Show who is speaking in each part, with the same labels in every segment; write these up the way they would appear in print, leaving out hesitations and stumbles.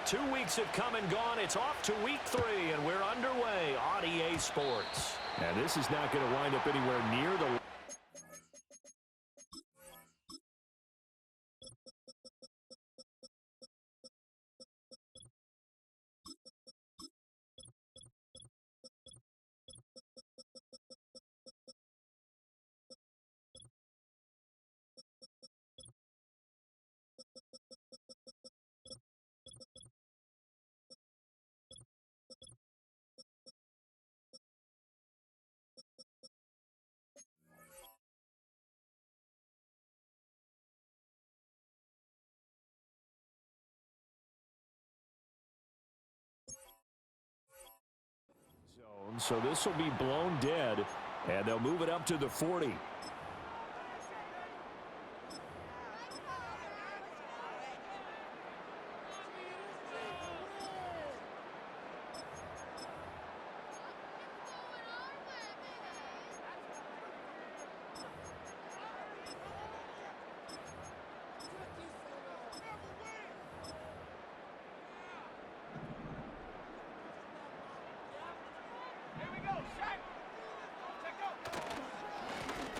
Speaker 1: 2 weeks have come and gone. It's off to week 3, and we're underway on EA Sports.
Speaker 2: And this is not going to wind up anywhere near the... So this will be blown dead, and they'll move it up to the 40.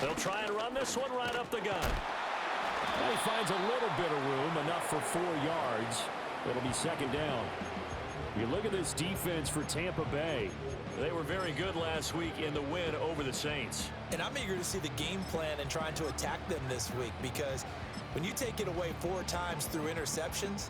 Speaker 1: They'll try and run this one right up the gut.
Speaker 2: Well, he finds a little bit of room, enough for 4 yards. It'll be second down. You look at this defense for Tampa Bay.
Speaker 1: They were very good last week in the win over the Saints.
Speaker 3: And I'm eager to see the game plan and trying to attack them this week, because when you take it away 4 times through interceptions,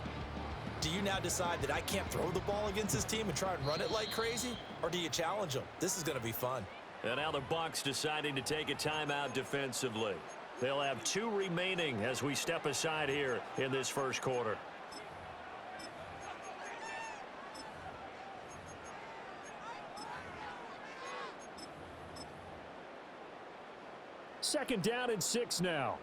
Speaker 3: do you now decide that I can't throw the ball against this team and try and run it like crazy? Or do you challenge them? This is going to be fun.
Speaker 1: And now the Bucs deciding to take a timeout defensively. They'll have 2 remaining as we step aside here in this first quarter.
Speaker 2: Second down and 6 now.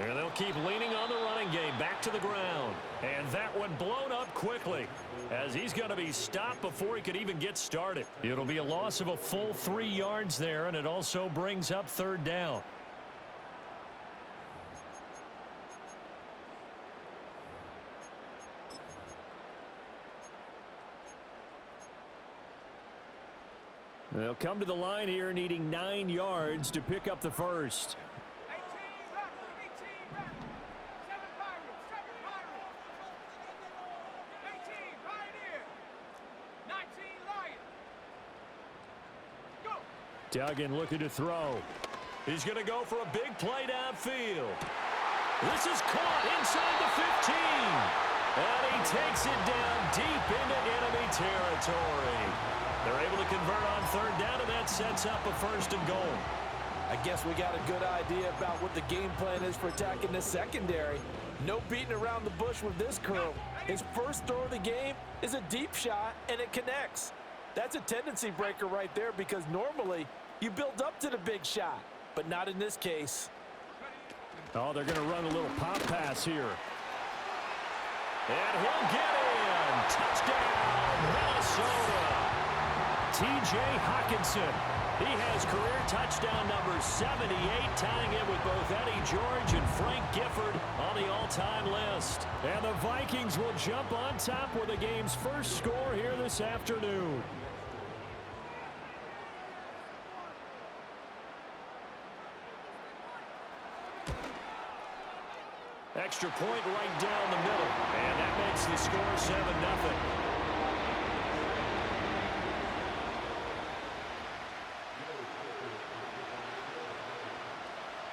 Speaker 1: And they'll keep leaning on the running game back to the ground. And that one blown up quickly as he's going to be stopped before he could even get started. It'll be a loss of a full 3 yards there, and it also brings up third down.
Speaker 2: They'll come to the line here needing 9 yards to pick up the first. Duggan looking to throw.
Speaker 1: He's going to go for a big play downfield. This is caught inside the 15. And he takes it down deep into enemy territory. They're able to convert on third down, and that sets up a first and goal.
Speaker 3: I guess we got a good idea about what the game plan is for attacking this secondary. No beating around the bush with this crew. His first throw of the game is a deep shot, and it connects. That's a tendency breaker right there, because normally you build up to the big shot, but not in this case.
Speaker 2: Oh, they're going to run a little pop pass here.
Speaker 1: And he'll get in. Touchdown, Minnesota.
Speaker 2: T.J. Hockenson.
Speaker 1: He has career touchdown number 78, tying it with both Eddie George and Frank Gifford on the all-time list.
Speaker 2: And the Vikings will jump on top with the game's first score here this afternoon.
Speaker 1: Extra point right down the middle, and that makes the score 7-0.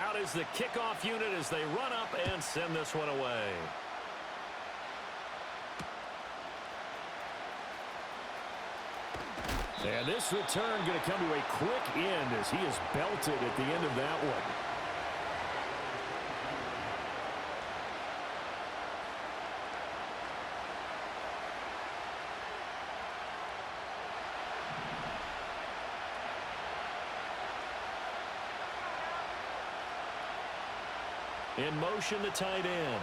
Speaker 1: Out is the kickoff unit as they run up and send this one away.
Speaker 2: And this return going to come to a quick end as he is belted at the end of that one.
Speaker 1: In motion, the tight end.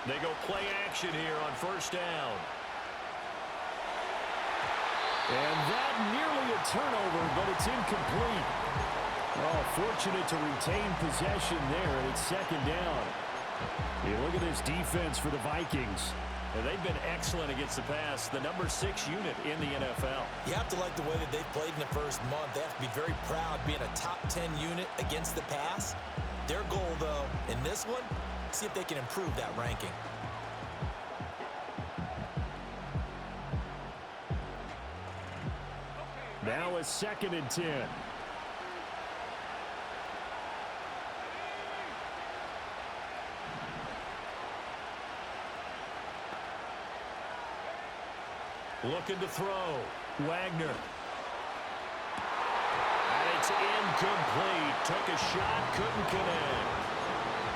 Speaker 1: They go play action here on first down.
Speaker 2: And that nearly a turnover, but it's incomplete. Oh, fortunate to retain possession there, and it's second down. You look at this defense for the Vikings.
Speaker 1: And they've been excellent against the pass, the number 6 unit in the NFL.
Speaker 3: You have to like the way that they've played in the first month. They have to be very proud being a top 10 unit against the pass. Their goal, though, in this one, see if they can improve that ranking.
Speaker 2: Now a 2nd and 10.
Speaker 1: Looking to throw. Wagner. And it's incomplete. Took a shot, couldn't connect.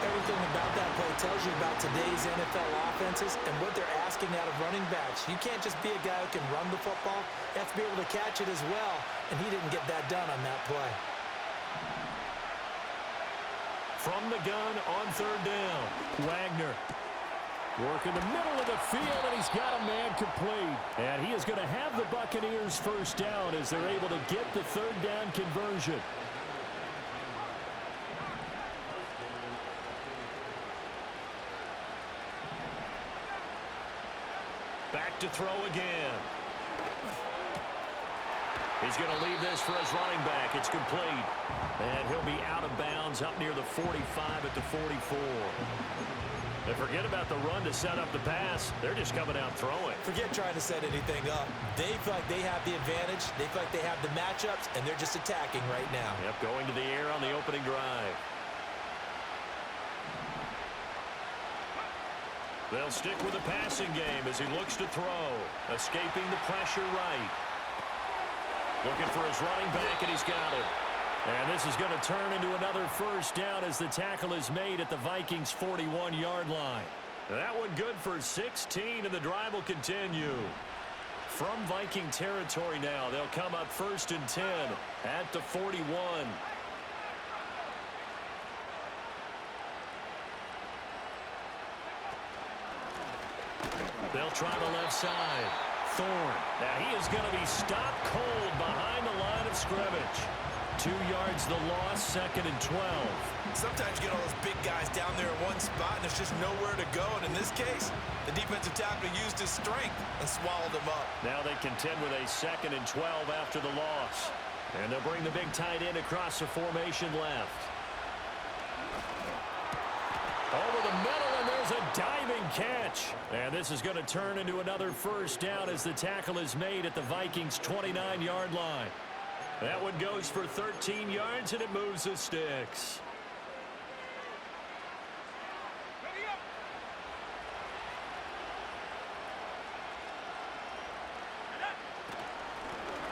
Speaker 3: Everything about that play tells you about today's NFL offenses and what they're asking out of running backs. You can't just be a guy who can run the football. You have to be able to catch it as well, and he didn't get that done on that play.
Speaker 1: From the gun on 3rd down. Wagner.
Speaker 2: Work in the middle of the field, and he's got a man complete. And he is going to have the Buccaneers first down as they're able to get the 3rd down conversion.
Speaker 1: Back to throw again. He's going to leave this for his running back. It's complete. And he'll be out of bounds up near the 45 at the 44. And forget about the run to set up the pass. They're just coming out throwing.
Speaker 3: Forget trying to set anything up. They feel like they have the advantage. They feel like they have the matchups, and they're just attacking right now.
Speaker 1: Yep, going to the air on the opening drive. They'll stick with the passing game as he looks to throw. Escaping the pressure right. Looking for his running back, and he's got it. And this is going to turn into another first down as the tackle is made at the Vikings' 41-yard line. That one good for 16, and the drive will continue. From Viking territory now, they'll come up 1st and 10 at the 41. They'll try the left side. Thorne. Now he is going to be stopped cold behind the line of scrimmage. 2 yards the loss, 2nd and 12.
Speaker 3: Sometimes you get all those big guys down there in one spot, and there's just nowhere to go. And in this case, the defensive tackle used his strength and swallowed him up.
Speaker 1: Now they contend with a 2nd and 12 after the loss. And they'll bring the big tight end across the formation left. Over the middle, and there's a diving catch. And this is going to turn into another first down as the tackle is made at the Vikings' 29-yard line. That one goes for 13 yards, and it moves the sticks.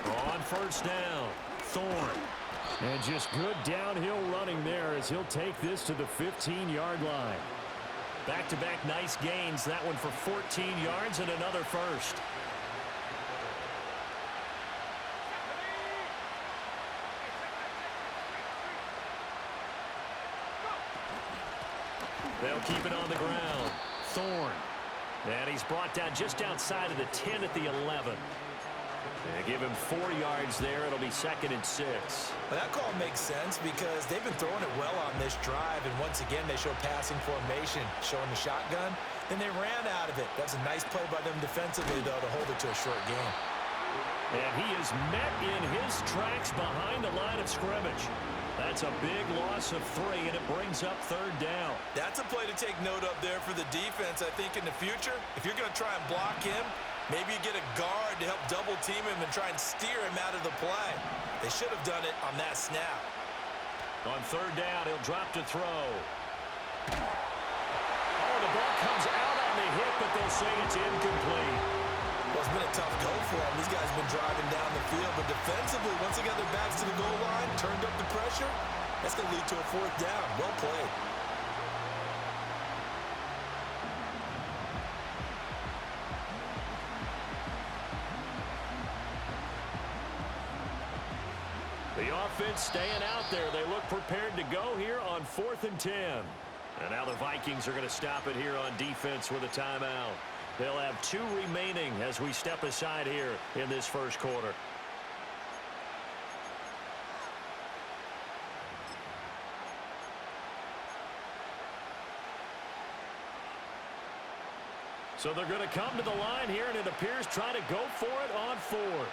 Speaker 1: On 1st down, Thorne.
Speaker 2: And just good downhill running there as he'll take this to the 15-yard line.
Speaker 1: Back-to-back nice gains. That one for 14 yards and another first. They'll keep it on the ground. Thorne. And he's brought down just outside of the 10 at the 11. They give him 4 yards there. It'll be 2nd and 6.
Speaker 3: Well, that call makes sense because they've been throwing it well on this drive, and once again they show passing formation, showing the shotgun. Then they ran out of it. That's a nice play by them defensively, though, to hold it to a short game.
Speaker 1: And he is met in his tracks behind the line of scrimmage. That's a big loss of 3, and it brings up 3rd down.
Speaker 3: That's a play to take note of there for the defense, I think, in the future. If you're going to try and block him, maybe you get a guard to help double-team him and try and steer him out of the play. They should have done it on that snap.
Speaker 1: On 3rd down, he'll drop to throw. Oh, the ball comes out on the hit, but they'll say it's incomplete.
Speaker 3: Well, it's been a tough go for them. These guys have been driving down the field, but defensively, once they got their backs to the goal line, turned up the pressure, that's going to lead to a 4th down. Well played.
Speaker 1: The offense staying out there. They look prepared to go here on 4th and 10. And now the Vikings are going to stop it here on defense with a timeout. They'll have 2 remaining as we step aside here in this first quarter. So they're going to come to the line here, and it appears trying to go for it on 4th.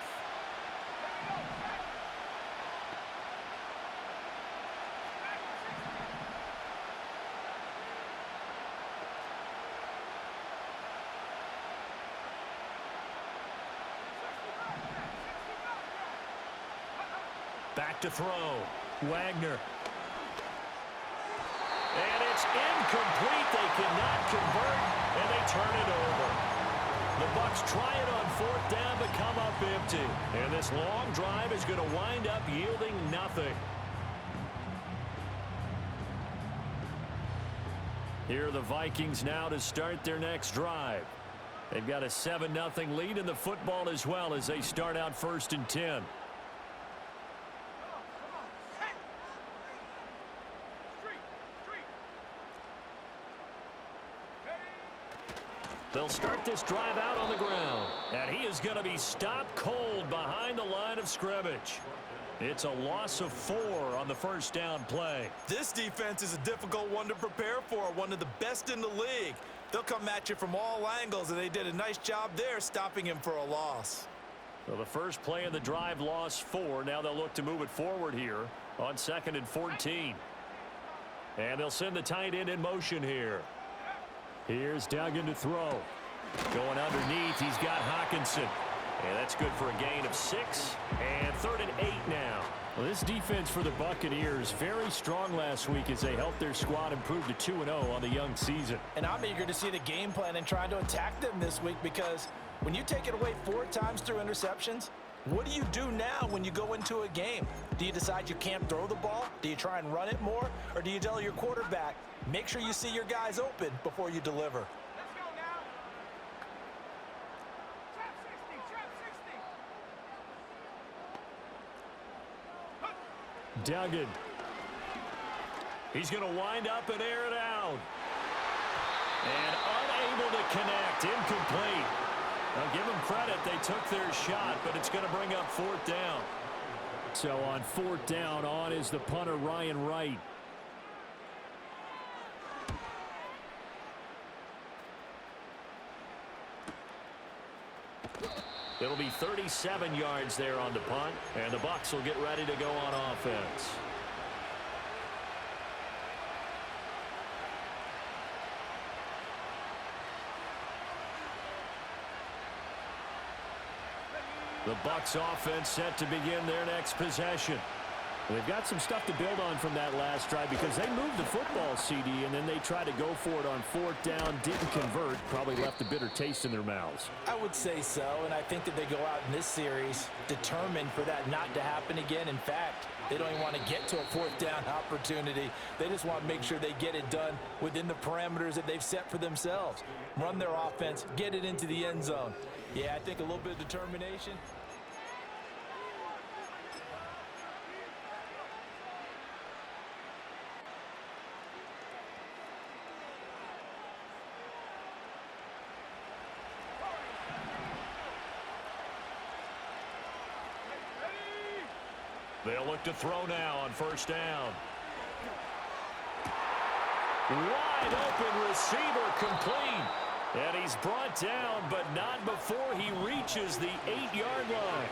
Speaker 1: Back to throw. Wagner. And it's incomplete. They cannot convert, and they turn it over. The Bucs try it on 4th down but come up empty. And this long drive is going to wind up yielding nothing. Here are the Vikings now to start their next drive. They've got a 7-0 lead in the football as well as they start out 1st and 10. They'll start this drive out on the ground. And he is going to be stopped cold behind the line of scrimmage. It's a loss of 4 on the first down play.
Speaker 3: This defense is a difficult one to prepare for, one of the best in the league. They'll come at you from all angles, and they did a nice job there stopping him for a loss.
Speaker 1: Well, the first play of the drive lost 4. Now they'll look to move it forward here on 2nd and 14. And they'll send the tight end in motion here. Here's Duggan to throw. Going underneath, he's got Hockenson. And that's good for a gain of 6. And 3rd and 8 now.
Speaker 2: Well, this defense for the Buccaneers very strong last week as they helped their squad improve to 2-0 on the young season.
Speaker 3: And I'm eager to see the game plan and trying to attack them this week, because when you take it away 4 times through interceptions, what do you do now when you go into a game? Do you decide you can't throw the ball? Do you try and run it more? Or do you tell your quarterback, make sure you see your guys open before you deliver?
Speaker 4: Let's go now. Trap 60, trap 60.
Speaker 2: Duggan.
Speaker 1: He's going to wind up and air it out. And unable to connect. Incomplete. Now give them credit. They took their shot, but it's going to bring up 4th down.
Speaker 2: So on 4th down, on is the punter, Ryan Wright.
Speaker 1: It'll be 37 yards there on the punt, and the Bucs will get ready to go on offense. The Bucs offense set to begin their next possession.
Speaker 2: They've got some stuff to build on from that last drive because they moved the football, CD, and then they tried to go for it on 4th down, didn't convert, probably left a bitter taste in their mouths.
Speaker 3: I would say so, and I think that they go out in this series determined for that not to happen again. In fact, they don't even want to get to a 4th down opportunity. They just want to make sure they get it done within the parameters that they've set for themselves. Run their offense, get it into the end zone. Yeah, I think a little bit of determination.
Speaker 1: They'll look to throw now on 1st down. Wide open receiver, complete. And he's brought down, but not before he reaches the 8-yard line.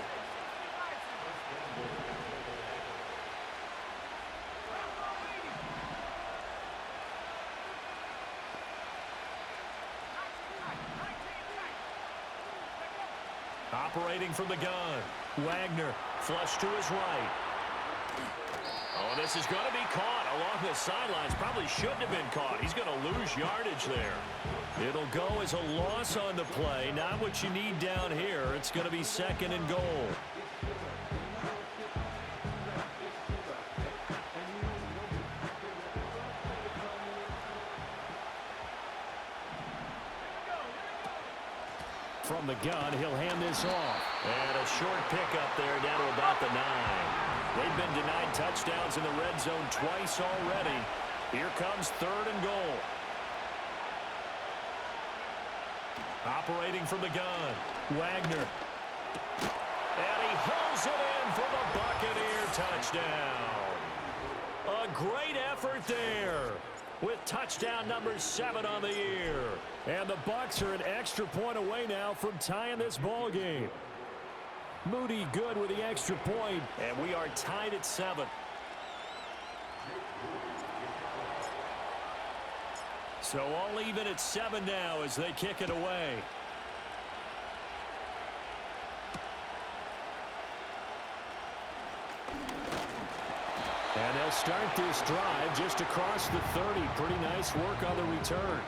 Speaker 1: Operating from the gun, Wagner, flush to his right. Oh, this is going to be caught along the sidelines. Probably shouldn't have been caught. He's going to lose yardage there. It'll go as a loss on the play. Not what you need down here. It's going to be 2nd and goal.
Speaker 2: From the gun, he'll hand this off.
Speaker 1: And a short pickup there down to about the 9. They've been denied touchdowns in the red zone twice already. Here comes 3rd and goal. Operating from the gun.
Speaker 2: Wagner.
Speaker 1: And he hauls it in for the Buccaneer touchdown. A great effort there with touchdown number 7 on the year.
Speaker 2: And the Bucs are an extra point away now from tying this ball game. Moody good with the extra point.
Speaker 1: And we are tied at 7. So all even at 7 now as they kick it away.
Speaker 2: And they'll start this drive just across the 30. Pretty nice work on the return.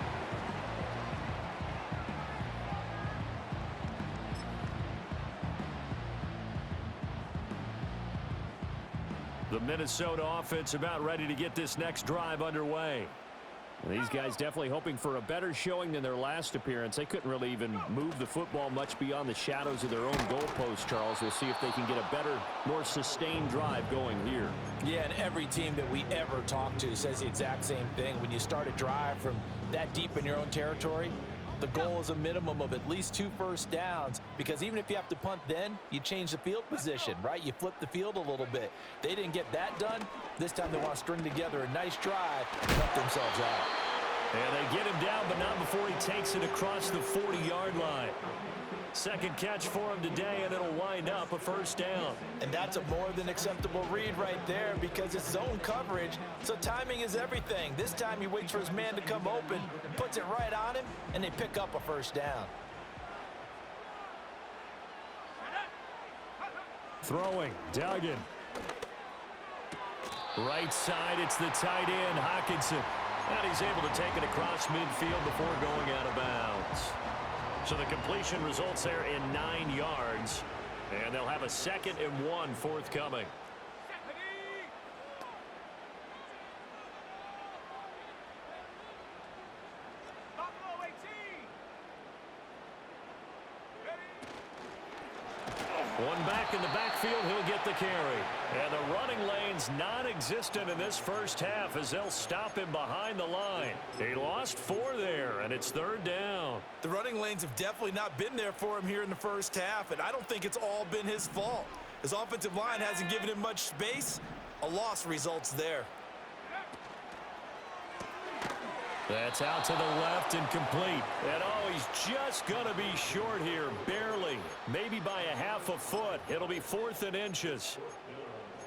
Speaker 1: The Minnesota offense about ready to get this next drive underway.
Speaker 2: These guys definitely hoping for a better showing than their last appearance. They couldn't really even move the football much beyond the shadows of their own goalpost, Charles. We'll see if they can get a better, more sustained drive going here.
Speaker 3: Yeah, and every team that we ever talk to says the exact same thing. When you start a drive from that deep in your own territory, the goal is a minimum of at least 2 first downs, because even if you have to punt then, you change the field position, right? You flip the field a little bit. They didn't get that done. This time they want to string together a nice drive and help themselves out.
Speaker 1: And they get him down, but not before he takes it across the 40-yard line. Second catch for him today, and it'll wind up a first down.
Speaker 3: And that's a more than acceptable read right there, because it's zone coverage, so timing is everything. This time he waits for his man to come open, puts it right on him, and they pick up a first down.
Speaker 2: Throwing, Duggan.
Speaker 1: Right side, it's the tight end, Hockenson. And he's able to take it across midfield before going out of bounds. So the completion results there in 9 yards. And they'll have a 2nd and 1 forthcoming. One back in the backfield, he'll get the carry. And the running lane's non-existent in this first half as they'll stop him behind the line. He lost 4 there, and it's 3rd down.
Speaker 3: The running lanes have definitely not been there for him here in the first half, and I don't think it's all been his fault. His offensive line hasn't given him much space. A loss results there.
Speaker 1: That's out to the left and complete. And oh, he's just going to be short here, barely. Maybe by a half a foot. It'll be 4th and inches.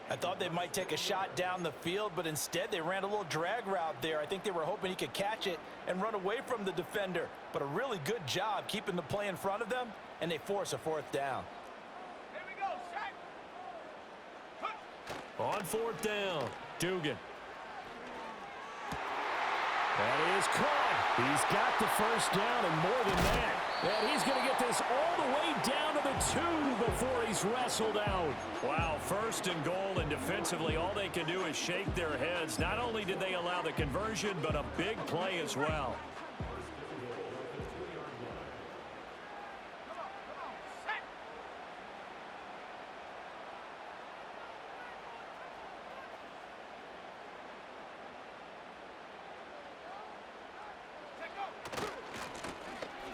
Speaker 3: I thought they might take a shot down the field, but instead they ran a little drag route there. I think they were hoping he could catch it and run away from the defender. But a really good job keeping the play in front of them, and they force a 4th down.
Speaker 4: Here we go, set.
Speaker 1: On 4th down, Dugan.
Speaker 2: That is caught. He's got the first down and more than that. And he's going to get this all the way down to the 2 before he's wrestled out.
Speaker 1: Wow, 1st and goal, and defensively all they can do is shake their heads. Not only did they allow the conversion, but a big play as well.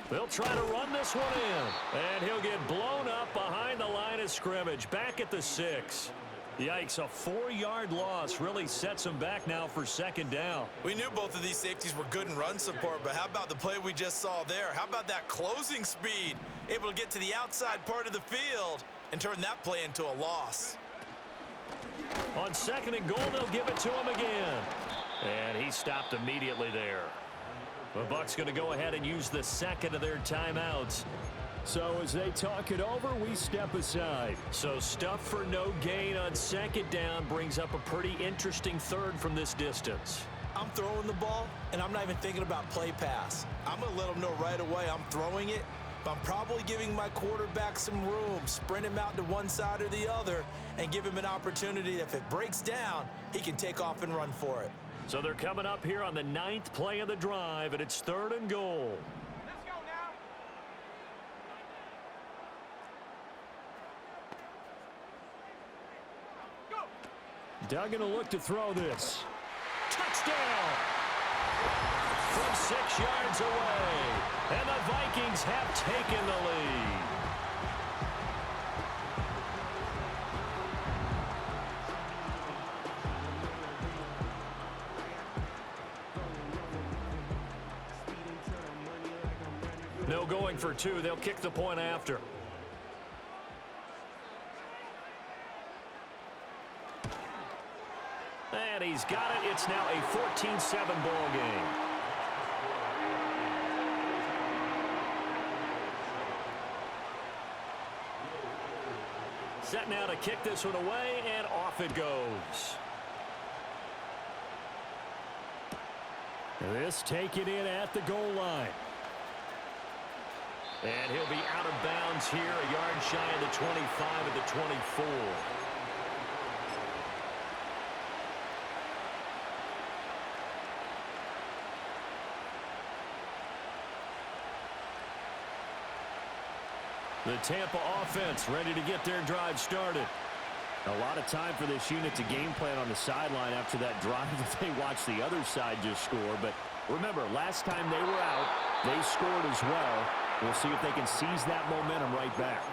Speaker 1: They'll try to run this one in. And he'll get blown up behind the line of scrimmage. Back at the 6. Yikes, a 4-yard loss really sets him back now for 2nd down.
Speaker 3: We knew both of these safeties were good in run support, but how about the play we just saw there? How about that closing speed? Able to get to the outside part of the field and turn that play into a loss.
Speaker 1: On 2nd and goal, they'll give it to him again. And he stopped immediately there. The Bucs going to go ahead and use the 2nd of their timeouts.
Speaker 2: So as they talk it over, we step aside.
Speaker 1: So stuff for no gain on 2nd down brings up a pretty interesting 3rd from this distance.
Speaker 3: I'm throwing the ball, and I'm not even thinking about play pass. I'm going to let them know right away I'm throwing it, but I'm probably giving my quarterback some room, sprint him out to one side or the other, and give him an opportunity that if it breaks down, he can take off and run for it.
Speaker 1: So they're coming up here on the 9th play of the drive, and it's 3rd and goal.
Speaker 4: Let's go now. Go.
Speaker 2: Duggan will look to throw this.
Speaker 1: Touchdown! from 6 yards away. And the Vikings have taken the lead. No going for 2. They'll kick the point after. And he's got it. It's now a 14-7 ball game. Set now to kick this one away, and off it goes. This taken in at the goal line. And he'll be out of bounds here, a yard shy of the 25 at the 24. The Tampa offense ready to get their drive started. A lot of time for this unit to game plan on the sideline after that drive that they watched the other side just score. But remember, last time they were out, they scored as well. We'll see if they can seize that momentum right back.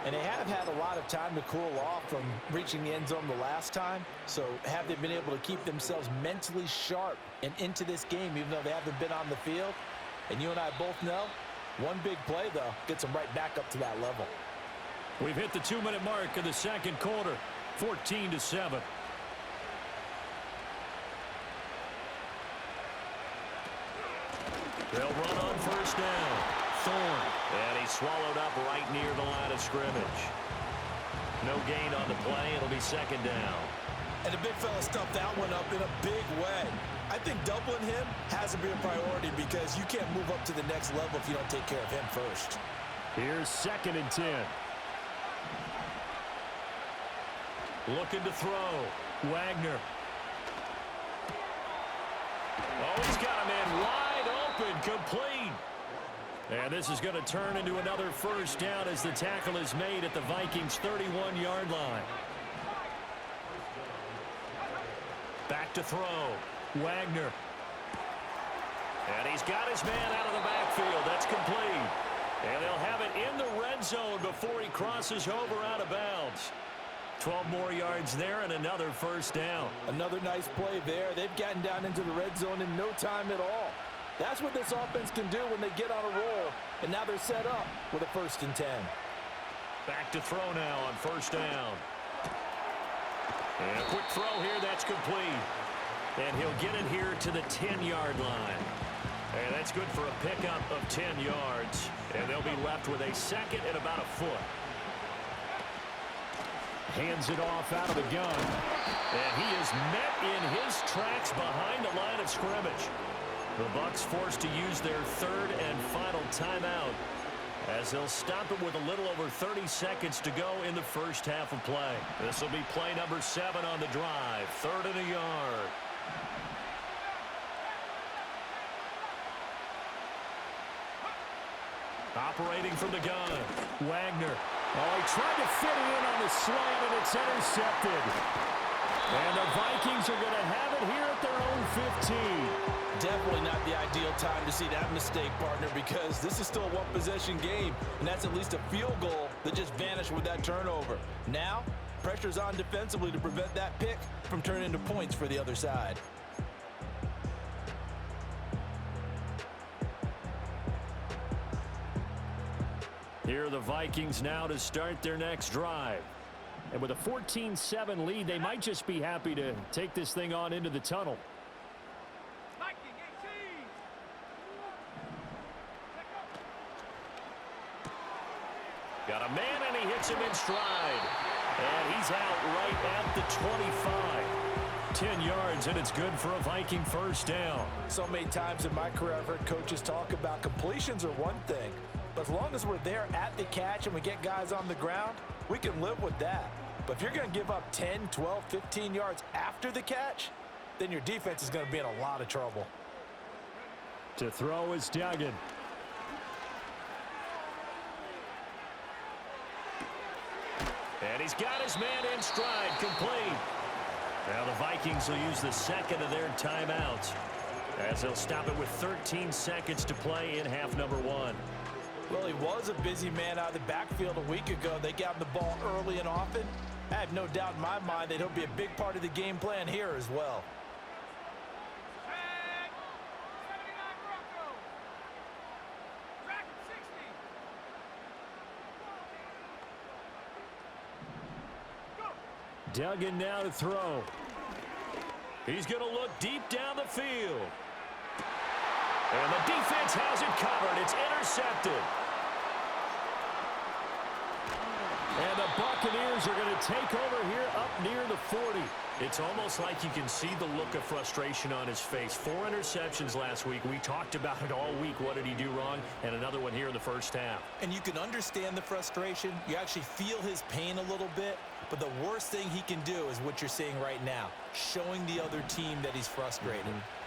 Speaker 3: And they have had a lot of time to cool off from reaching the end zone the last time. So have they been able to keep themselves mentally sharp and into this game, even though they haven't been on the field? And you and I both know, one big play, though, gets them right back up to that level.
Speaker 1: We've hit the 2-minute mark of the second quarter, 14-7. They'll run on first down. Thorne. And he's swallowed up right near the line of scrimmage. No gain on the play. It'll be second down.
Speaker 3: And the big fella stuffed that one up in a big way. I think doubling him has to be a priority because you can't move up to the next level if you don't take care of him first.
Speaker 1: Here's 2nd and 10. Looking to throw. Wagner. Oh, he's got a man wide open, complete. And this is going to turn into another first down as the tackle is made at the Vikings' 31-yard line. Back to throw. Wagner. And he's got his man out of the backfield. That's complete. And they'll have it in the red zone before he crosses over out of bounds. 12 more yards there and another first down.
Speaker 3: Another nice play there. They've gotten down into the red zone in no time at all. That's what this offense can do when they get on a roll. And now they're set up with a 1st and 10.
Speaker 1: Back to throw now on first down. And a quick throw here, that's complete. And he'll get it here to the 10-yard line. And that's good for a pickup of 10 yards. And they'll be left with a second and about a foot. Hands it off out of the gun. And he is met in his tracks behind the line of scrimmage. The Bucs forced to use their 3rd and final timeout as they'll stop it with a little over 30 seconds to go in the first half of play. This will be play number 7 on the drive. 3rd and a yard. Operating from the gun. Wagner. Oh, he tried to fit it in on the slant, and it's intercepted. And the Vikings are going to have it here at their own 15.
Speaker 3: Definitely not the ideal time to see that mistake, partner, because this is still a one-possession game, and that's at least a field goal that just vanished with that turnover. Now, pressure's on defensively to prevent that pick from turning into points for the other side.
Speaker 1: Here are the Vikings now to start their next drive. And with a 14-7 lead, they might just be happy to take this thing on into the tunnel. Got a man, and he hits him in stride. And he's out right at the 25. 10 yards, and it's good for a Viking first down.
Speaker 3: So many times in my career, I've heard coaches talk about completions are one thing. But as long as we're there at the catch and we get guys on the ground, we can live with that. But if you're going to give up 10, 12, 15 yards after the catch, then your defense is going to be in a lot of trouble.
Speaker 1: To throw is Duggan. And he's got his man in stride, complete. Now the Vikings will use the second of their timeouts as they'll stop it with 13 seconds to play in half number one.
Speaker 3: Well, he was a busy man out of the backfield a week ago. They got him the ball early and often. I have no doubt in my mind that he'll be a big part of the game plan here as well.
Speaker 2: Duggan now to throw.
Speaker 1: He's going to look deep down the field. And the defense has it covered. It's intercepted.
Speaker 2: And the Buccaneers are going to take over here up near the 40.
Speaker 1: It's almost like you can see the look of frustration on his face. 4 interceptions last week. We talked about it all week. What did he do wrong? And another one here in the first half.
Speaker 3: And you can understand the frustration. You actually feel his pain a little bit. But the worst thing he can do is what you're seeing right now, showing the other team that he's frustrated.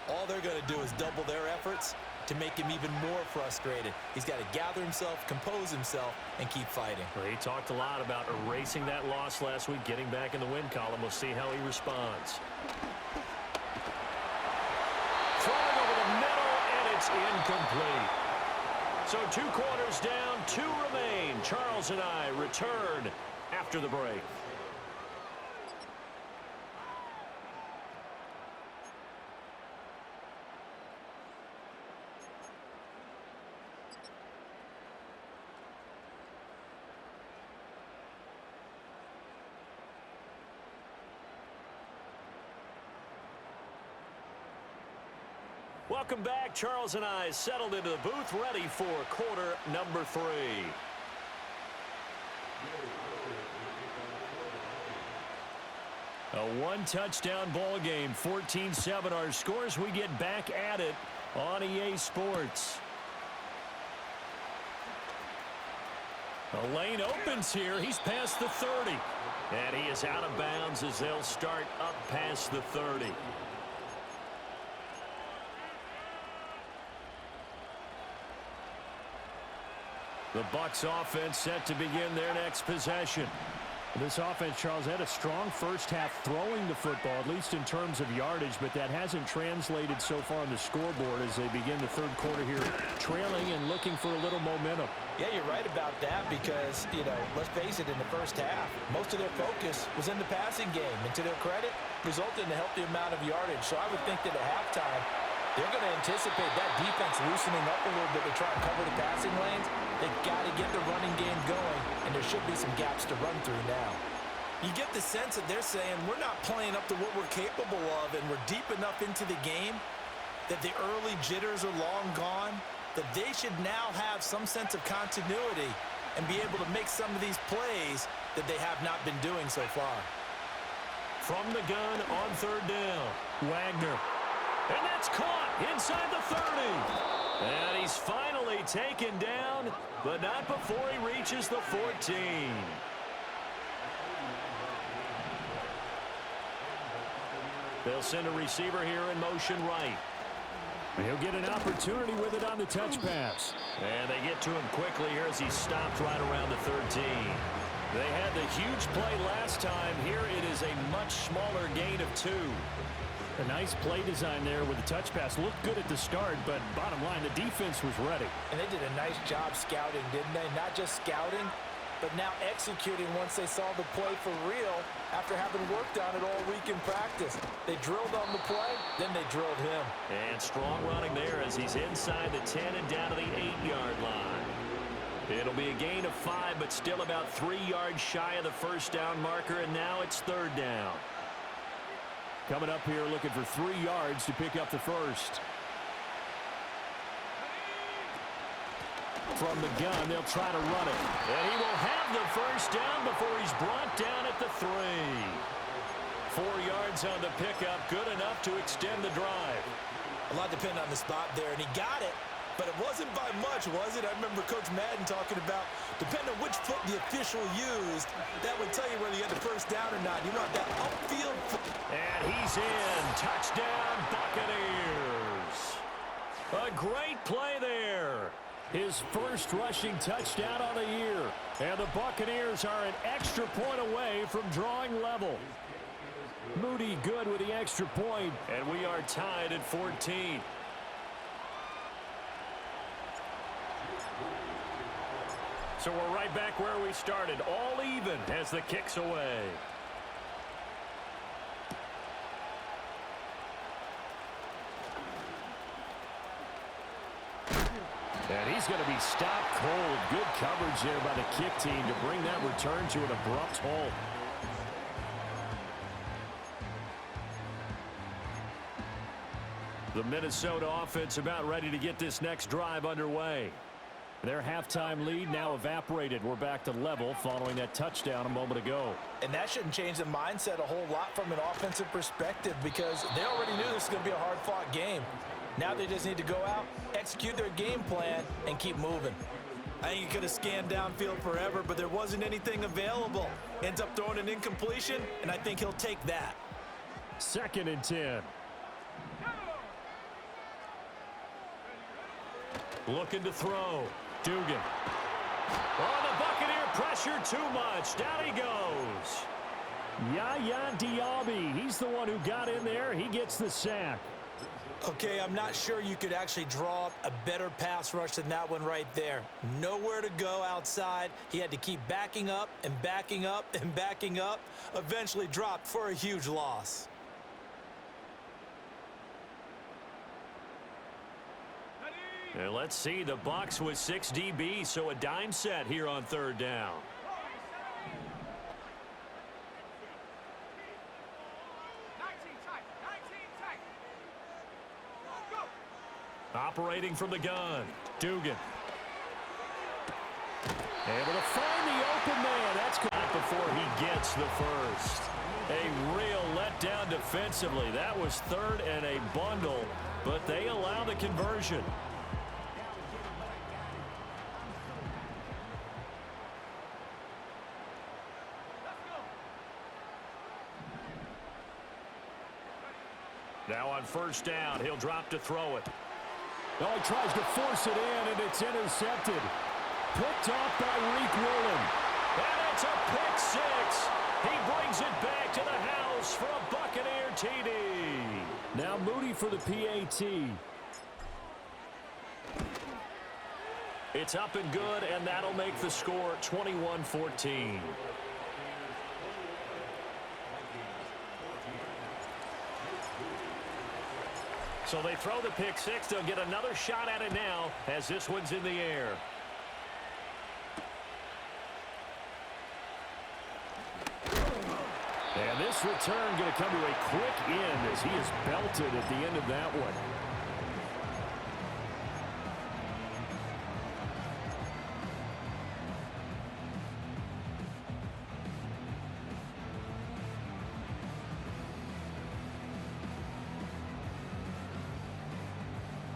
Speaker 3: All they're going to do is double their efforts to make him even more frustrated. He's got to gather himself, compose himself, and keep fighting.
Speaker 1: Well, he talked a lot about erasing that loss last week, getting back in the win column. We'll see how he responds. Throwing over the middle, and it's incomplete. So 2 quarters down, 2 remain. Charles and I return after the break. Welcome back. Charles and I settled into the booth, ready for quarter number 3.
Speaker 2: A 1-touchdown ball game, 14-7 our scores. We get back at it on EA Sports. The lane opens here. He's past the 30.
Speaker 1: And he is out of bounds as they'll start up past the 30.
Speaker 2: The Bucs offense set to begin their next possession. This offense, Charles, had a strong first half throwing the football, at least in terms of yardage, but that hasn't translated so far on the scoreboard as they begin the third quarter here, trailing and looking for a little momentum.
Speaker 3: Yeah, you're right about that because, let's face it, in the first half, most of their focus was in the passing game. And to their credit, resulted in a healthy amount of yardage. So I would think that at halftime, they're going to anticipate that defense loosening up a little bit to try and cover the passing lanes. They've got to get the running game going, and there should be some gaps to run through now. You get the sense that they're saying we're not playing up to what we're capable of, and we're deep enough into the game that the early jitters are long gone, that they should now have some sense of continuity and be able to make some of these plays that they have not been doing so far.
Speaker 1: From the gun on third down,
Speaker 2: Wagner.
Speaker 1: And that's caught inside the 30. And he's finally taken down, but not before he reaches the 14. They'll send a receiver here in motion right.
Speaker 2: He'll get an opportunity with it on the touch pass.
Speaker 1: And they get to him quickly here as he stopped right around the 13. They had the huge play last time. Here it is a much smaller gain of 2.
Speaker 2: A nice play design there with the touch pass. Looked good at the start, but bottom line, the defense was ready.
Speaker 3: And they did a nice job scouting, didn't they? Not just scouting, but now executing once they saw the play for real after having worked on it all week in practice. They drilled on the play, then they drilled him.
Speaker 1: And strong running there as he's inside the 10 and down to the 8-yard line. It'll be a gain of 5, but still about 3 yards shy of the first down marker, and now it's third down.
Speaker 2: Coming up here looking for 3 yards to pick up the first. From the gun, they'll try to run it.
Speaker 1: And he will have the first down before he's brought down at the 3. 4 yards on the pickup, good enough to extend the drive.
Speaker 3: A lot depended on the spot there, and he got it. But it wasn't by much, was it? I remember Coach Madden talking about, depending on which foot the official used, that would tell you whether you had the first down or not. You want that upfield foot.
Speaker 1: And he's in. Touchdown, Buccaneers. A great play there.
Speaker 2: His first rushing touchdown on the year. And the Buccaneers are an extra point away from drawing level. Moody good with the extra point.
Speaker 1: And we are tied at 14. So we're right back where we started, all even as the kick's away. And he's going to be stopped cold. Good coverage there by the kick team to bring that return to an abrupt halt. The Minnesota offense about ready to get this next drive underway. Their halftime lead now evaporated. We're back to level following that touchdown a moment ago.
Speaker 3: And that shouldn't change the mindset a whole lot from an offensive perspective because they already knew this was going to be a hard-fought game. Now they just need to go out, execute their game plan, and keep moving. I think he could have scanned downfield forever, but there wasn't anything available. Ends up throwing an incompletion, and I think he'll take that.
Speaker 1: 2nd and 10. Looking to throw. Dugan. Oh, the Buccaneer pressure too much. Down he goes. Yaya Diaby. He's the one who got in there. He gets the sack.
Speaker 3: Okay, I'm not sure you could actually draw up a better pass rush than that one right there. Nowhere to go outside. He had to keep backing up and backing up and backing up. Eventually dropped for a huge loss.
Speaker 1: And let's see, the Bucs with 6 DBs, so a dime set here on 3rd down. Operating from the gun, Dugan. Able to find the open man. That's good before he gets the first. A real letdown defensively. That was 3rd and a bundle, but they allow the conversion. Now on 1st down, he'll drop to throw it.
Speaker 2: Oh, he tries to force it in, and it's intercepted. Picked off by Reek Willen.
Speaker 1: And it's a pick 6. He brings it back to the house for a Buccaneer TD.
Speaker 2: Now Moody for the PAT.
Speaker 1: It's up and good, and that'll make the score 21-14. So they throw the pick 6. They'll get another shot at it now as this one's in the air.
Speaker 2: And this return going to come to a quick end as he is belted at the end of that one.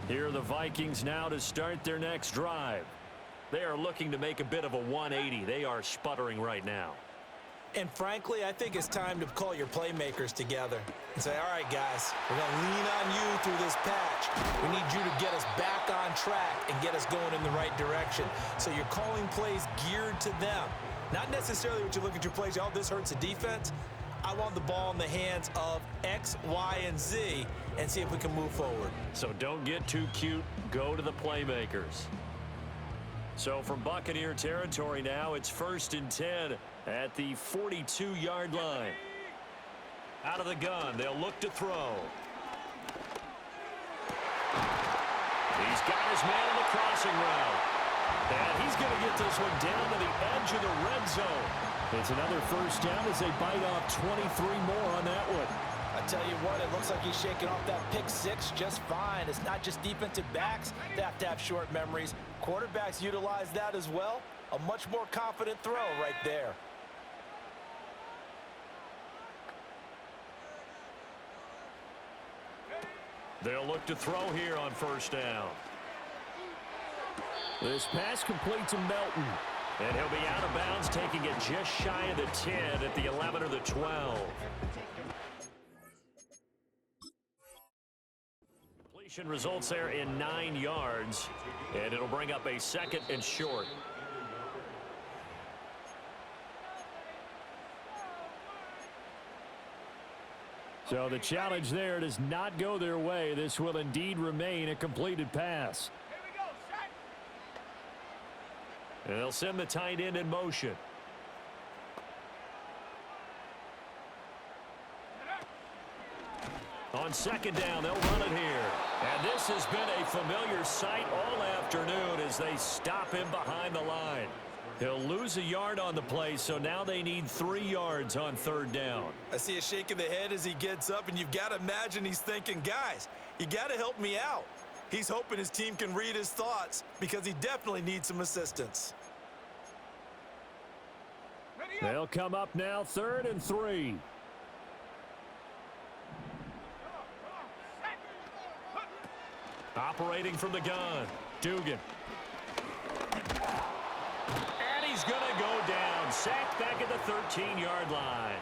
Speaker 1: Here are the Vikings now to start their next drive. They are looking to make a bit of a 180. They are sputtering right now.
Speaker 3: And frankly, I think it's time to call your playmakers together and say, all right, guys, we're going to lean on you through this patch. We need you to get us back on track and get us going in the right direction. So you're calling plays geared to them. Not necessarily what you look at your plays, oh, this hurts the defense. I want the ball in the hands of X, Y, and Z and see if we can move forward.
Speaker 1: So don't get too cute. Go to the playmakers. So from Buccaneer territory now, it's 1st and 10 at the 42-yard line. Out of the gun, they'll look to throw. He's got his man in the crossing route. And he's going to get this one down to the edge of the red zone.
Speaker 2: It's another 1st down as they bite off 23 more on that one.
Speaker 3: I tell you what, it looks like he's shaking off that pick 6 just fine. It's not just defensive backs that have to have short memories. Quarterbacks utilize that as well. A much more confident throw right there.
Speaker 1: They'll look to throw here on 1st down.
Speaker 2: This pass complete to Melton.
Speaker 1: And he'll be out of bounds, taking it just shy of the 10 at the 11 or the 12. Completion results there in 9 yards, and it'll bring up a 2nd and short.
Speaker 2: So the challenge there does not go their way. This will indeed remain a completed pass.
Speaker 1: And they'll send the tight end in motion. On second down, they'll run it here. And this has been a familiar sight all afternoon as they stop him behind the line. He'll lose a yard on the play, so now they need 3 yards on third down.
Speaker 3: I see a shake of the head as he gets up, and you've got to imagine he's thinking, guys, you got to help me out. He's hoping his team can read his thoughts because he definitely needs some assistance.
Speaker 2: They'll come up now, 3rd and 3.
Speaker 1: Operating from the gun, Dugan. And he's going to go down. Sacked back at the 13-yard line.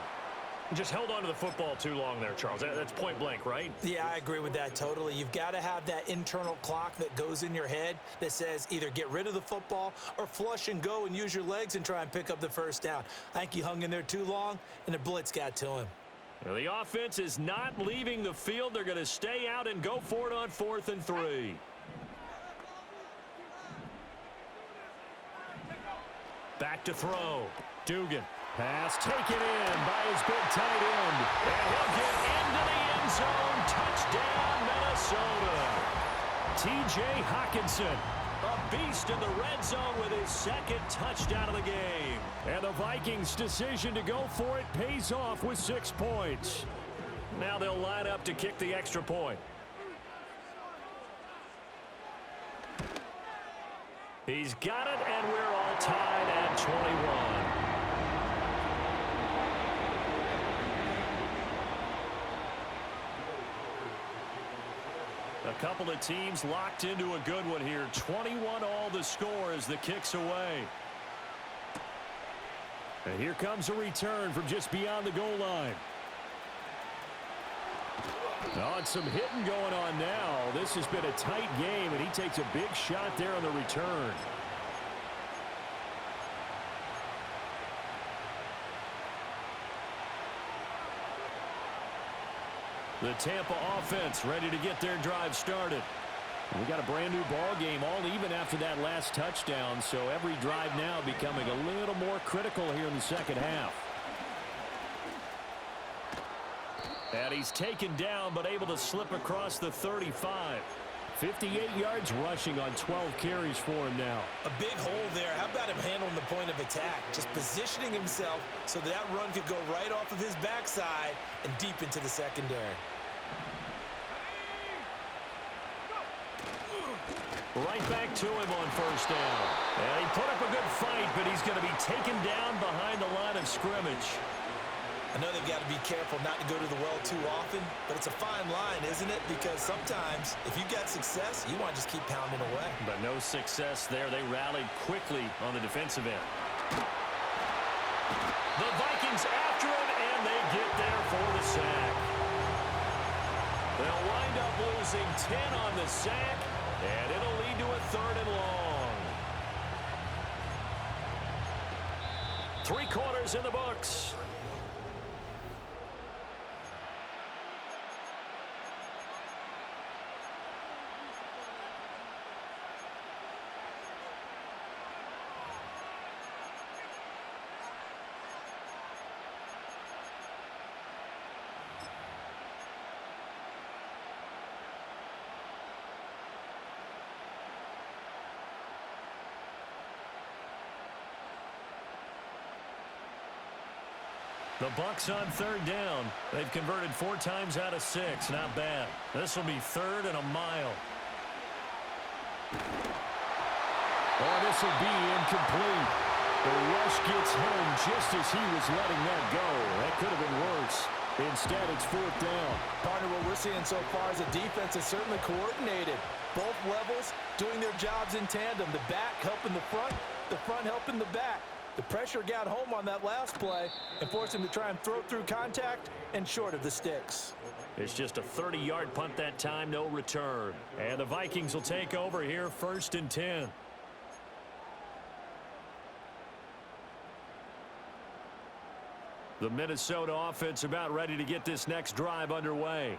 Speaker 1: Just held on to the football too long there, Charles. That's point blank, right?
Speaker 3: Yeah, I agree with that totally. You've got to have that internal clock that goes in your head that says either get rid of the football or flush and go and use your legs and try and pick up the first down. I think he hung in there too long, and the blitz got to him.
Speaker 1: Well, the offense is not leaving the field. They're going to stay out and go for it on 4th and 3. Back to throw. Dugan.
Speaker 2: Pass taken in by his big tight end.
Speaker 1: And he'll get into the end zone. Touchdown, Minnesota. T.J. Hockenson, a beast in the red zone with his 2nd touchdown of the game.
Speaker 2: And the Vikings' decision to go for it pays off with 6 points.
Speaker 1: Now they'll line up to kick the extra point. He's got it, and we're all tied at 21. A couple of teams locked into a good one here. 21 all the score as the kick's away.
Speaker 2: And here comes a return from just beyond the goal line. Oh, some hitting going on now. This has been a tight game, and he takes a big shot there on the return.
Speaker 1: The Tampa offense ready to get their drive started.
Speaker 2: We got a brand new ball game, all even after that last touchdown, so every drive now becoming a little more critical here in the second half.
Speaker 1: And he's taken down but able to slip across the 35.
Speaker 2: 58 yards rushing on 12 carries for him now.
Speaker 3: A big hole there. How about him handling the point of attack? Just positioning himself so that run could go right off of his backside and deep into the secondary.
Speaker 1: Right back to him on 1st down. And he put up a good fight, but he's going to be taken down behind the line of scrimmage.
Speaker 3: I know they've got to be careful not to go to the well too often, but it's a fine line, isn't it? Because sometimes, if you've got success, you want to just keep pounding away.
Speaker 1: But no success there. They rallied quickly on the defensive end. The Vikings after him, and they get there for the sack. They'll wind up losing 10 on the sack, and it'll lead to a 3rd and long. 3 quarters in the books. The Bucs on 3rd down. They've converted 4 times out of 6. Not bad. This will be 3rd and a mile.
Speaker 2: Oh, this will be incomplete. The rush gets home just as he was letting that go. That could have been worse. Instead, it's 4th down.
Speaker 3: Partner, what we're seeing so far is the defense is certainly coordinated. Both levels doing their jobs in tandem. The back helping the front helping the back. The pressure got home on that last play and forced him to try and throw through contact and short of the sticks.
Speaker 1: It's just a 30-yard punt that time, no return. And the Vikings will take over here 1st and 10. The Minnesota offense about ready to get this next drive underway.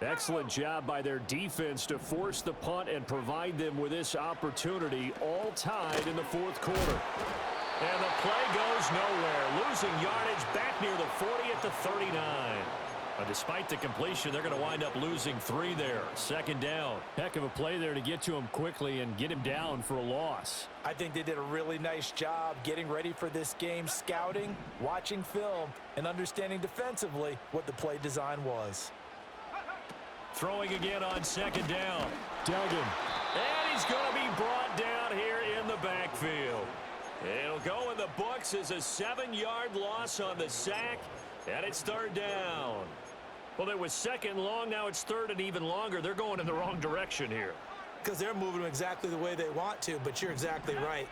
Speaker 2: Excellent job by their defense to force the punt and provide them with this opportunity, all tied in the fourth quarter.
Speaker 1: And the play goes nowhere, losing yardage back near the 40 at the 39. But despite the completion, they're going to wind up losing 3 there. Second down.
Speaker 2: Heck of a play there to get to him quickly and get him down for a loss.
Speaker 3: I think they did a really nice job getting ready for this game, scouting, watching film, and understanding defensively what the play design was.
Speaker 1: Throwing again on second down.
Speaker 2: Duggan.
Speaker 1: And he's going to be brought down here in the backfield. It'll go in the books as a 7-yard loss on the sack, and it's third down. Well, it was second long. Now it's third and even longer. They're going in the wrong direction here.
Speaker 3: Because they're moving exactly the way they want to, but you're exactly right.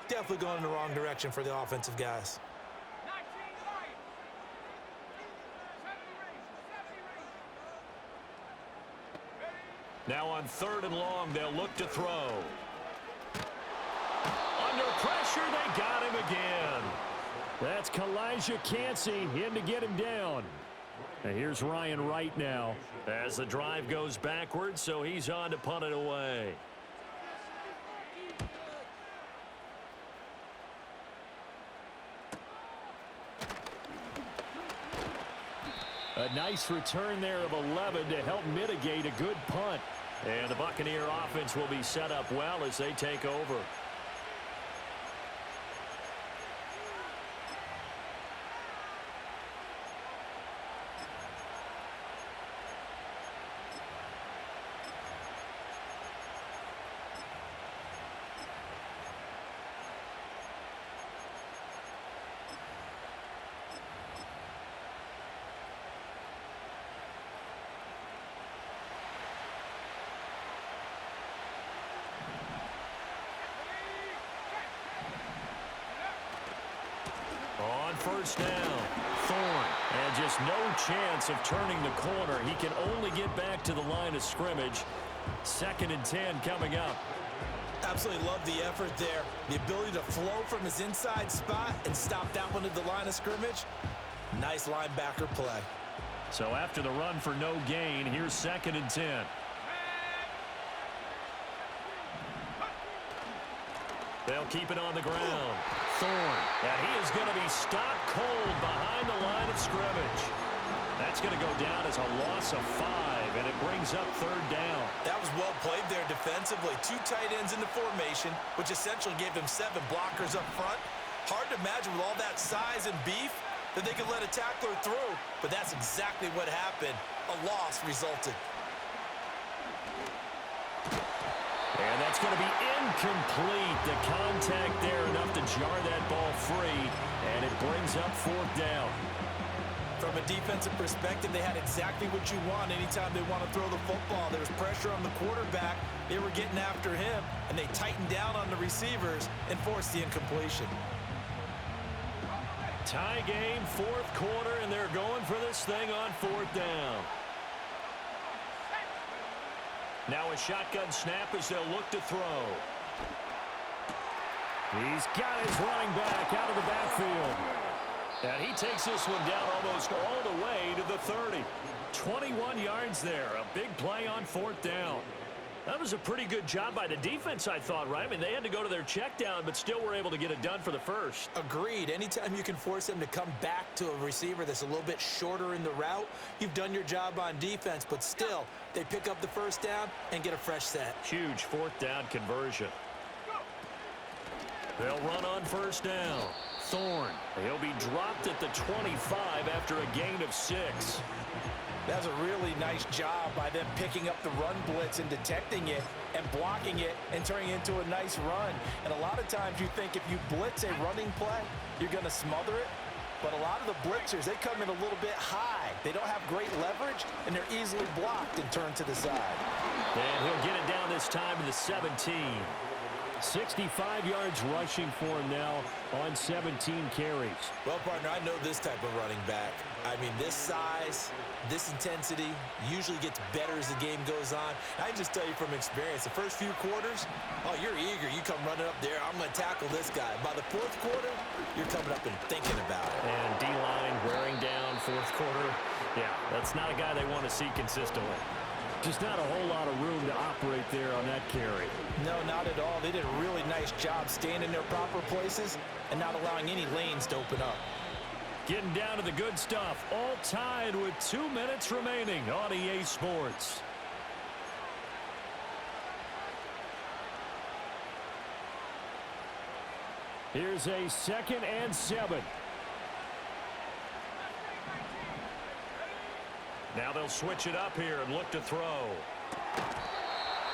Speaker 3: Definitely going in the wrong direction for the offensive guys.
Speaker 1: Now on third and long, they'll look to throw. Under pressure, they got him again.
Speaker 2: That's Kalijah Cansey in to get him down. And here's Ryan Wright now.
Speaker 1: As the drive goes backwards, so he's on to punt it away.
Speaker 2: A nice return there of 11 to help mitigate a good punt.
Speaker 1: And the Buccaneer offense will be set up well as they take over. On first down, Thorne. And just no chance of turning the corner. He can only get back to the line of scrimmage. 2nd and 10 coming up.
Speaker 3: Absolutely love the effort there. The ability to flow from his inside spot and stop that one at the line of scrimmage. Nice linebacker play.
Speaker 1: So after the run for no gain, here's 2nd and 10. They'll keep it on the ground. Thorne. And he is going to be stopped cold behind the line of scrimmage. That's going to go down as a loss of 5, and it brings up third down.
Speaker 3: That was well played there defensively. 2 tight ends in the formation, which essentially gave him 7 blockers up front. Hard to imagine with all that size and beef that they could let a tackler through, but that's exactly what happened. A loss resulted.
Speaker 1: And that's going to be incomplete. The contact there enough to jar that ball free, and it brings up 4th down.
Speaker 3: From a defensive perspective, they had exactly what you want anytime they want to throw the football. There was pressure on the quarterback. They were getting after him, and they tightened down on the receivers and forced the incompletion.
Speaker 1: Tie game, 4th quarter, and they're going for this thing on 4th down. Now a shotgun snap as they'll look to throw.
Speaker 2: He's got his running back out of the backfield.
Speaker 1: And he takes this one down almost all the way to the 30. 21 yards there. A big play on 4th down. That was a pretty good job by the defense, I thought, right? I mean, they had to go to their check down, but still were able to get it done for the first.
Speaker 3: Agreed. Anytime you can force them to come back to a receiver that's a little bit shorter in the route, you've done your job on defense, but still, they pick up the first down and get a fresh set.
Speaker 1: Huge 4th down conversion. They'll run on first down. Thorne. He'll be dropped at the 25 after a gain of 6.
Speaker 3: That's a really nice job by them picking up the run blitz and detecting it and blocking it and turning it into a nice run. And a lot of times you think if you blitz a running play, you're going to smother it. But a lot of the blitzers, they come in a little bit high. They don't have great leverage, and they're easily blocked and turned to the side.
Speaker 1: And he'll get it down this time to the 17.
Speaker 2: 65 yards rushing for him now on 17 carries.
Speaker 3: Well, partner, I know this type of running back. I mean, this size, this intensity usually gets better as the game goes on. I can just tell you from experience, the first few quarters, oh, you're eager. You come running up there, I'm going to tackle this guy. By the 4th quarter, you're coming up and thinking about it.
Speaker 1: And D-line wearing down 4th quarter.
Speaker 2: Yeah, that's not a guy they want to see consistently. Just not a whole lot of room to operate there on that carry.
Speaker 3: No, not at all. They did a really nice job staying in their proper places and not allowing any lanes to open up.
Speaker 1: Getting down to the good stuff. All tied with 2 minutes remaining on EA Sports.
Speaker 2: Here's a 2nd and 7.
Speaker 1: Now they'll switch it up here and look to throw.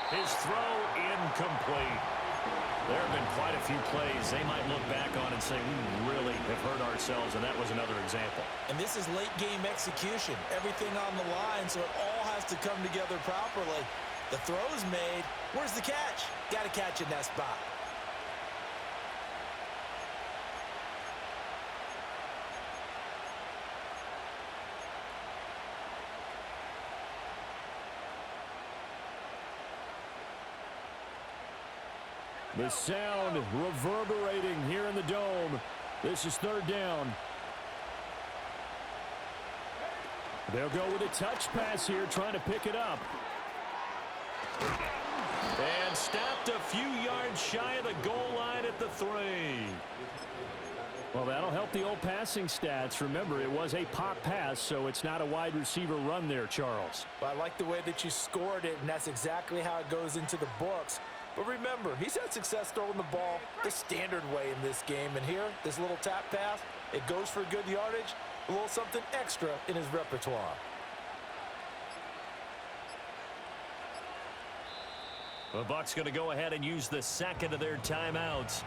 Speaker 1: His throw incomplete. There have been quite a few plays they might look back on and say, we really have hurt ourselves, and that was another example.
Speaker 3: And this is late game execution. Everything on the line, so it all has to come together properly. The throw's made. Where's the catch? Got to catch in that spot.
Speaker 2: The sound reverberating here in the dome. This is 3rd down. They'll go with a touch pass here, trying to pick it up.
Speaker 1: And stopped a few yards shy of the goal line at the 3.
Speaker 2: Well, that'll help the old passing stats. Remember, it was a pop pass, so it's not a wide receiver run there, Charles.
Speaker 3: Well, I like the way that you scored it, and that's exactly how it goes into the books. But remember, he's had success throwing the ball the standard way in this game. And here, this little tap pass, it goes for good yardage, a little something extra in his repertoire.
Speaker 1: The Bucs going to go ahead and use the 2nd of their timeouts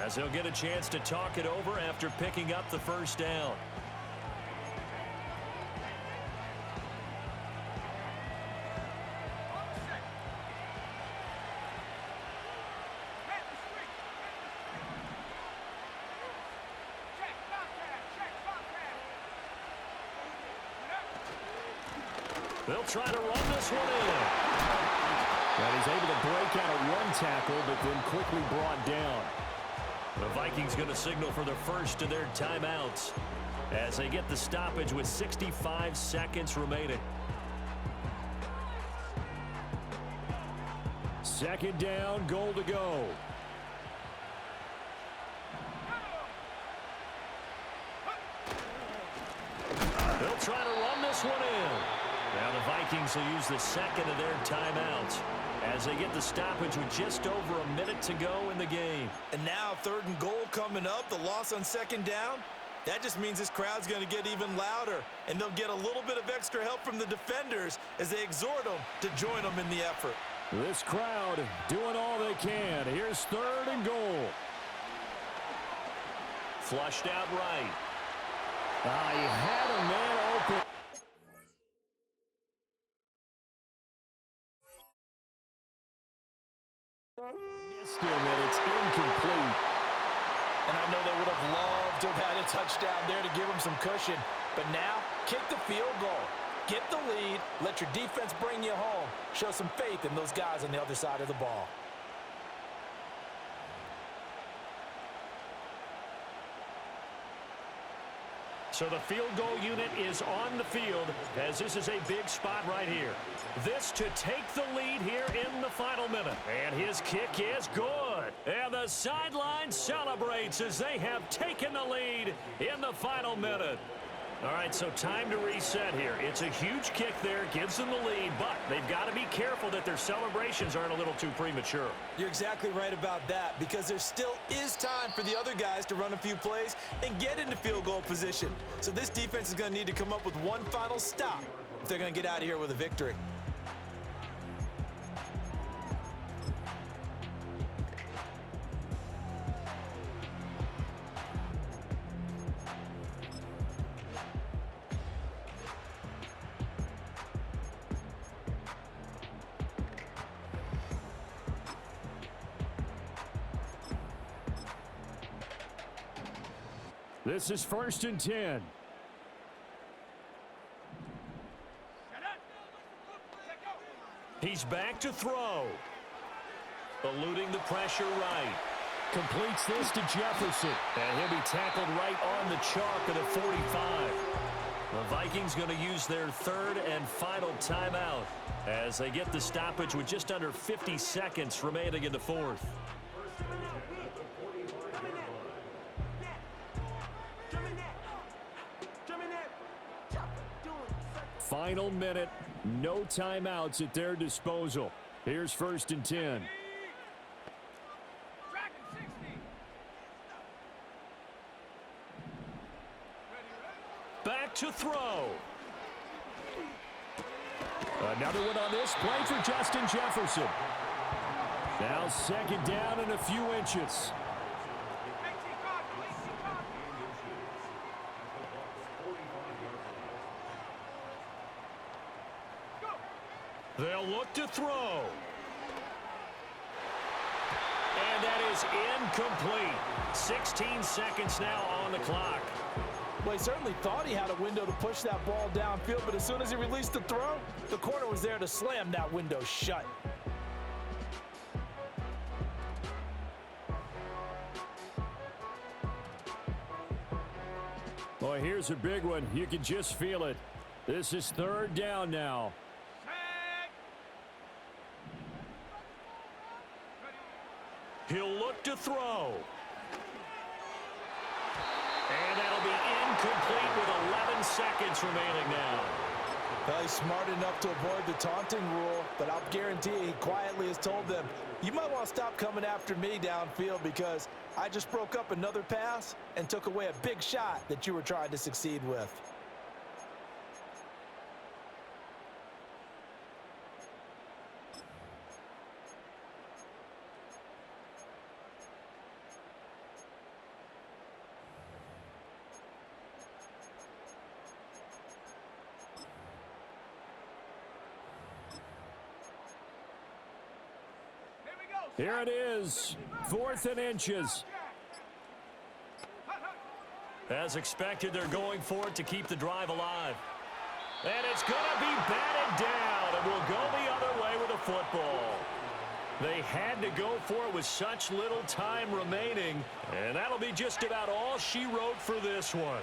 Speaker 1: as they'll get a chance to talk it over after picking up the 1st down. They'll try to run this one in.
Speaker 2: And he's able to break out of one tackle, but then quickly brought down.
Speaker 1: The Vikings going to signal for the 1st of their timeouts as they get the stoppage with 65 seconds remaining.
Speaker 2: 2nd down, goal to go.
Speaker 1: They'll try to run this one in. Now the Vikings will use the 2nd of their timeouts as they get the stoppage with just over a minute to go in the game.
Speaker 3: And now 3rd and goal coming up, the loss on 2nd down. That just means this crowd's going to get even louder, and they'll get a little bit of extra help from the defenders as they exhort them to join them in the effort.
Speaker 2: This crowd doing all they can. Here's 3rd and goal.
Speaker 1: Flushed out right.
Speaker 2: He had a man open. Missed him, and it's incomplete.
Speaker 3: And I know they would have loved to have had a touchdown there to give them some cushion. But now, kick the field goal. Get the lead. Let your defense bring you home. Show some faith in those guys on the other side of the ball.
Speaker 1: So the field goal unit is on the field as this is a big spot right here. This to take the lead here in the final minute. And his kick is good. And the sideline celebrates as they have taken the lead in the final minute. All right, so time to reset here. It's a huge kick there, gives them the lead, but they've got to be careful that their celebrations aren't a little too premature.
Speaker 3: You're exactly right about that, because there still is time for the other guys to run a few plays and get into field goal position. So this defense is going to need to come up with one final stop if they're going to get out of here with a victory.
Speaker 2: This is 1st and 10.
Speaker 1: He's back to throw. Eluding the pressure right.
Speaker 2: Completes this to Jefferson.
Speaker 1: And he'll be tackled right on the chalk of the 45. The Vikings going to use their third and final timeout as they get the stoppage with just under 50 seconds remaining in the fourth.
Speaker 2: Final minute, no timeouts at their disposal. Here's 1st and 10.
Speaker 1: Back to throw.
Speaker 2: Another one on this play for Justin Jefferson. Now 2nd down and a few inches.
Speaker 1: They'll look to throw. And that is incomplete. 16 seconds now on the clock.
Speaker 3: Well, he certainly thought he had a window to push that ball downfield, but as soon as he released the throw, the corner was there to slam that window shut.
Speaker 2: Boy, here's a big one. You can just feel it. This is 3rd down now.
Speaker 1: He'll look to throw. And that'll be incomplete with 11 seconds remaining now.
Speaker 3: Well, he's smart enough to avoid the taunting rule, but I'll guarantee he quietly has told them, you might want to stop coming after me downfield because I just broke up another pass and took away a big shot that you were trying to succeed with.
Speaker 2: Here it is, 4th and inches.
Speaker 1: As expected, they're going for it to keep the drive alive. And it's going to be batted down, and will go the other way with the football. They had to go for it with such little time remaining, and that'll be just about all she wrote for this one.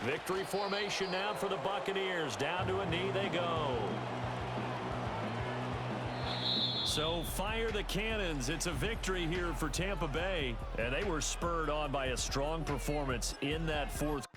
Speaker 1: Victory formation now for the Buccaneers. Down to a knee they go. So fire the cannons. It's a victory here for Tampa Bay. And they were spurred on by a strong performance in that fourth